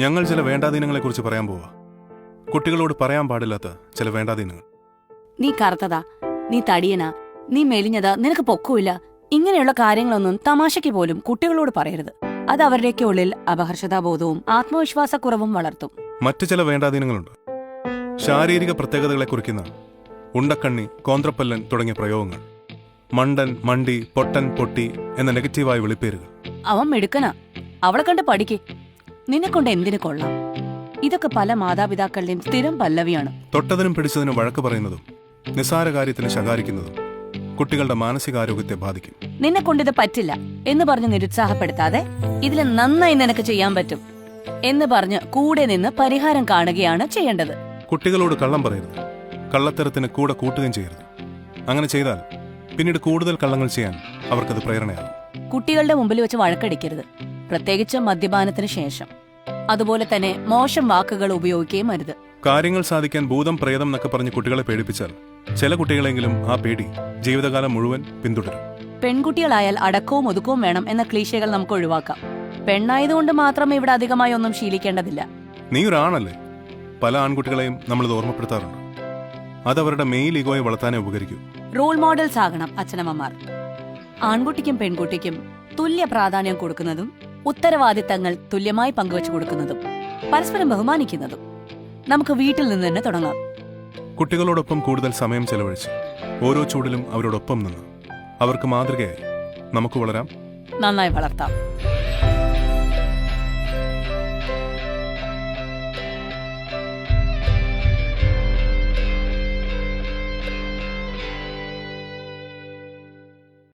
ഞങ്ങൾ ചില വേണ്ടാധീനങ്ങളെക്കുറിച്ച് പറയാൻ പോവാ. കുട്ടികളോട് പറയാൻ പാടില്ലാത്ത ചില വേണ്ടാധീനങ്ങൾ. നീ കറുത്തതാ, നീ തടിയനാ, നീ മെലിഞ്ഞതാ, നിനക്ക് പൊക്കമില്ല, ഇങ്ങനെയുള്ള കാര്യങ്ങളൊന്നും തമാശയ്ക്ക് പോലും കുട്ടികളോട് പറയരുത്. അത് അവരുടെയൊക്കെ ഉള്ളിൽ അപഹർഷതാബോധവും ആത്മവിശ്വാസക്കുറവും വളർത്തും. മറ്റു ചില വേണ്ടാധീനങ്ങളുണ്ട്. ശാരീരിക പ്രത്യേകതകളെ കുറിക്കുന്ന ഉണ്ടക്കണ്ണി, കോന്ത്രപ്പല്ലൻ തുടങ്ങിയ പ്രയോഗങ്ങൾ, മണ്ടൻ, മണ്ടി, പൊട്ടൻ, പൊട്ടി എന്ന നെഗറ്റീവായ വിളിപ്പേരുകൾ. അവൻ മിടുക്കനാ, അവളെ കണ്ട് പഠിക്ക്, നിന്നെക്കൊണ്ട് എന്തിനു കൊള്ളാം. ഇതൊക്കെ പല മാതാപിതാക്കളുടെയും സ്ഥിരം പല്ലവിയാണ്. തൊട്ടതിനും പിടിച്ചതിനും വഴക്ക് പറയുന്നതും നിസ്സാര കാര്യത്തിന് ശകാരിക്കുന്നതും കുട്ടികളുടെ മാനസികാരോഗ്യത്തെ ബാധിക്കും. നിന്നെ കൊണ്ടിത് പറ്റില്ല എന്ന് പറഞ്ഞ് നിരുത്സാഹപ്പെടുത്താതെ ഇതിൽ നന്നായി നിനക്ക് ചെയ്യാൻ പറ്റും എന്ന് പറഞ്ഞ് കൂടെ നിന്ന് പരിഹാരം കാണുകയാണ് ചെയ്യേണ്ടത്. കുട്ടികളോട് കള്ളം പറയരുത്, കള്ളത്തരത്തിന് കൂടെ കൂട്ടുകയും ചെയ്യരുത്. അങ്ങനെ ചെയ്താൽ പിന്നീട് കൂടുതൽ കള്ളങ്ങൾ ചെയ്യാൻ അവർക്കത് പ്രേരണയാകും. കുട്ടികളുടെ മുമ്പിൽ വെച്ച് വഴക്കടിക്കരുത്, പ്രത്യേകിച്ച് മദ്യപാനത്തിന് ശേഷം. അതുപോലെ തന്നെ മോശം വാക്കുകൾ ഉപയോഗിക്കുകയും അരുത്. കാര്യങ്ങൾ സാധിക്കാൻ ഭൂതം, പ്രേതം എന്നൊക്കെ പറഞ്ഞ് കുട്ടികളെ പേടിപ്പിച്ചാൽ ചില കുട്ടികളെങ്കിലും ആ പേടി ജീവിതകാലം മുഴുവൻ പിന്തുടരും. പെൺകുട്ടികളായാൽ അടക്കവും ഒതുക്കവും വേണം എന്ന ക്ലീശകൾ നമുക്ക് ഒഴിവാക്കാം. പെണ്ണായതുകൊണ്ട് മാത്രം ഇവിടെ അധികമായി ഒന്നും ശീലിക്കേണ്ടതില്ല. നീ ഒരാണല്ലേ? പല ആൺകുട്ടികളെയും നമ്മളിത് ഓർമ്മപ്പെടുത്താറുണ്ട്. അതവരുടെ മെയിൽ ഈഗോയെ വളർത്താനേ ഉപകരിക്കൂ. റോൾ മോഡൽസ് ആകണം അച്ഛനമ്മമാർ. ആൺകുട്ടിക്കും പെൺകുട്ടിക്കും തുല്യ പ്രാധാന്യം കൊടുക്കുന്നതും ഉത്തരവാദിത്തങ്ങൾ തുല്യമായി പങ്കുവച്ചു കൊടുക്കുന്നതും പരസ്പരം ബഹുമാനിക്കുന്നതും നമുക്ക് വീട്ടിൽ നിന്ന് തന്നെ തുടങ്ങാം. കുട്ടികളോടൊപ്പം കൂടുതൽ സമയം ചെലവഴിച്ച് ഓരോ ചൂടിലും അവരോടൊപ്പം നിന്ന് അവർക്ക് മാതൃകയായി നമുക്ക് വളരാം, നന്നായി വളർത്താം.